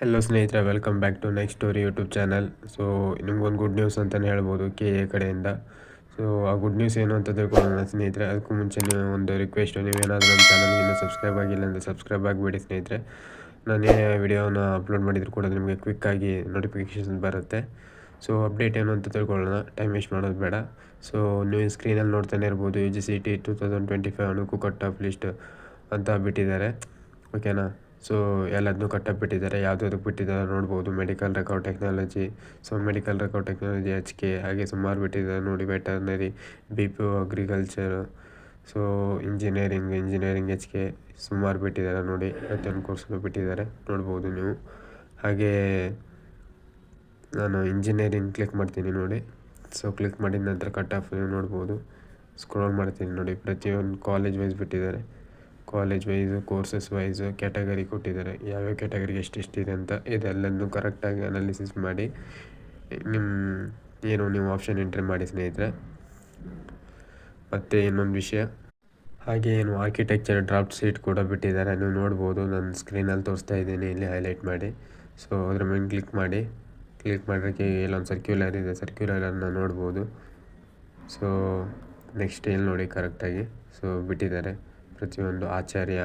Hello ಸ್ನೇಹಿತರೆ, welcome back to next story YouTube channel. So ನಿಮ್ಗೊಂದು good news ಅಂತಲೇ ಹೇಳ್ಬೋದು KA ಕಡೆಯಿಂದ. ಸೊ ಆ ಗುಡ್ ನ್ಯೂಸ್ ಏನು ಅಂತ ತಿಳ್ಕೊಳ್ಳೋಣ ಸ್ನೇಹಿತರೆ. ಅದಕ್ಕೂ ಮುಂಚೆ ನೀವು ಒಂದು ರಿಕ್ವೆಸ್ಟು, ನೀವೇನಾದರೂ ನಮ್ಮ ಚಾನಲ್ಗೆ ಇನ್ನೂ ಸಬ್ಸ್ಕ್ರೈಬ್ ಆಗಿಲ್ಲ ಅಂದರೆ ಸಬ್ಸ್ಕ್ರೈಬ್ ಆಗಿಬಿಡಿ ಸ್ನೇಹಿತರೆ. ನಾನು ಏನೇ ವಿಡಿಯೋನ ಅಪ್ಲೋಡ್ ಮಾಡಿದರೂ ಕೂಡ ನಿಮಗೆ ಕ್ವಿಕ್ಕಾಗಿ ನೋಟಿಫಿಕೇಷನ್ ಬರುತ್ತೆ. ಸೊ ಅಪ್ಡೇಟ್ ಏನು ಅಂತ ತಿಳ್ಕೊಳ್ಳೋಣ, ಟೈಮ್ ವೇಸ್ಟ್ ಮಾಡೋದು ಬೇಡ. ಸೊ ನೀವು ಸ್ಕ್ರೀನಲ್ಲಿ ನೋಡ್ತಾನೆ ಇರ್ಬೋದು, UGCET 2025 ಅಣುಕು ಕಟ್ ಆಫ್ ಲಿಸ್ಟ್ ಅಂತ ಬಿಟ್ಟಿದ್ದಾರೆ. ಓಕೆನಾ. ಸೊ ಎಲ್ಲದನ್ನೂ ಕಟ್ ಬಿಟ್ಟಿದ್ದಾರೆ. ಯಾವುದಕ್ಕೆ ಬಿಟ್ಟಿದ್ದಾರೆ ನೋಡ್ಬೋದು. Medical record technology, so medical record technology HK, ಹಾಗೆ ಸುಮಾರು ಬಿಟ್ಟಿದ್ದಾರೆ ನೋಡಿ. Veterinary, BPO, agriculture, so engineering HK ಸುಮಾರು ಬಿಟ್ಟಿದ್ದಾರೆ ನೋಡಿ. ಪ್ರತಿಯೊಂದು ಕೋರ್ಸ್ನು ಬಿಟ್ಟಿದ್ದಾರೆ ನೋಡ್ಬೋದು ನೀವು. ಹಾಗೆ ನಾನು ಇಂಜಿನಿಯರಿಂಗ್ ಕ್ಲಿಕ್ ಮಾಡ್ತೀನಿ ನೋಡಿ. ಸೊ ಕ್ಲಿಕ್ ಮಾಡಿದ ನಂತರ ಕಟ್ ಆಫ್ ನೀವು ನೋಡ್ಬೋದು. ಸ್ಕ್ರೋಲ್ ಮಾಡ್ತೀನಿ ನೋಡಿ. ಪ್ರತಿಯೊಂದು ಕಾಲೇಜ್ ವೈಸ್ ಬಿಟ್ಟಿದ್ದಾರೆ. College wise, courses wise, category ಕೊಟ್ಟಿದ್ದಾರೆ. ಯಾವ್ಯಾವ ಕ್ಯಾಟಗರಿಗೆ ಎಷ್ಟೆಷ್ಟಿದೆ ಅಂತ ಇದೆಲ್ಲದನ್ನು ಕರೆಕ್ಟಾಗಿ ಅನಾಲಿಸಿಸ್ ಮಾಡಿ ನೀವು ಆಪ್ಷನ್ ಎಂಟ್ರಿ ಮಾಡಿ ಸ್ನೇಹಿತರೆ. ಮತ್ತು ಇನ್ನೊಂದು ವಿಷಯ, ಹಾಗೆ ಆರ್ಕಿಟೆಕ್ಚರ್ ಡ್ರಾಫ್ಟ್ ಸೀಟ್ ಕೂಡ ಬಿಟ್ಟಿದ್ದಾರೆ. ನೀವು ನೋಡ್ಬೋದು, ನಾನು ಸ್ಕ್ರೀನಲ್ಲಿ ತೋರಿಸ್ತಾ ಇದ್ದೀನಿ ಇಲ್ಲಿ ಹೈಲೈಟ್ ಮಾಡಿ. ಸೊ ಅದ್ರ ಮೇಲೆ ಕ್ಲಿಕ್ ಮಾಡೋಕ್ಕೆ ಇಲ್ಲೊಂದು ಸರ್ಕ್ಯುಲರ್ ಇದೆ, ಸರ್ಕ್ಯುಲರನ್ನು ನೋಡ್ಬೋದು. ಸೊ ನೆಕ್ಸ್ಟ್ ಇಲ್ಲಿ ನೋಡಿ ಕರೆಕ್ಟಾಗಿ ಸೊ ಬಿಟ್ಟಿದ್ದಾರೆ. ಪ್ರತಿಯೊಂದು ಆಚಾರ್ಯ,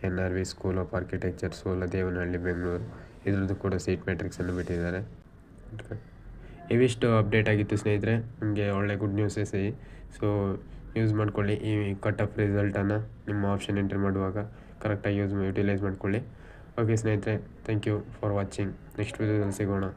NRV school of architecture, Soladevanahalli, Bengaluru, ಇದ್ರದ್ದು ಕೂಡ ಸೀಟ್ ಮ್ಯಾಟ್ರಿಕ್ಸನ್ನು ಬಿಟ್ಟಿದ್ದಾರೆ. ಇವಿಷ್ಟು ಅಪ್ಡೇಟ್ ಆಗಿತ್ತು ಸ್ನೇಹಿತರೆ. ನಿಮಗೆ ಒಳ್ಳೆ ಗುಡ್ ನ್ಯೂಸೇ ಸಿಹಿ. ಸೊ ಯೂಸ್ ಮಾಡ್ಕೊಳ್ಳಿ ಈ ಕಟ್ ಆಫ್ ರಿಸಲ್ಟನ್ನು. ನಿಮ್ಮ ಆಪ್ಷನ್ ಎಂಟ್ರಿ ಮಾಡುವಾಗ ಕರೆಕ್ಟಾಗಿ ಯುಟಿಲೈಸ್ ಮಾಡ್ಕೊಳ್ಳಿ. ಓಕೆ ಸ್ನೇಹಿತರೆ, thank you for watching. Next ವಿಡಿಯೋದಲ್ಲಿ ಸಿಗೋಣ.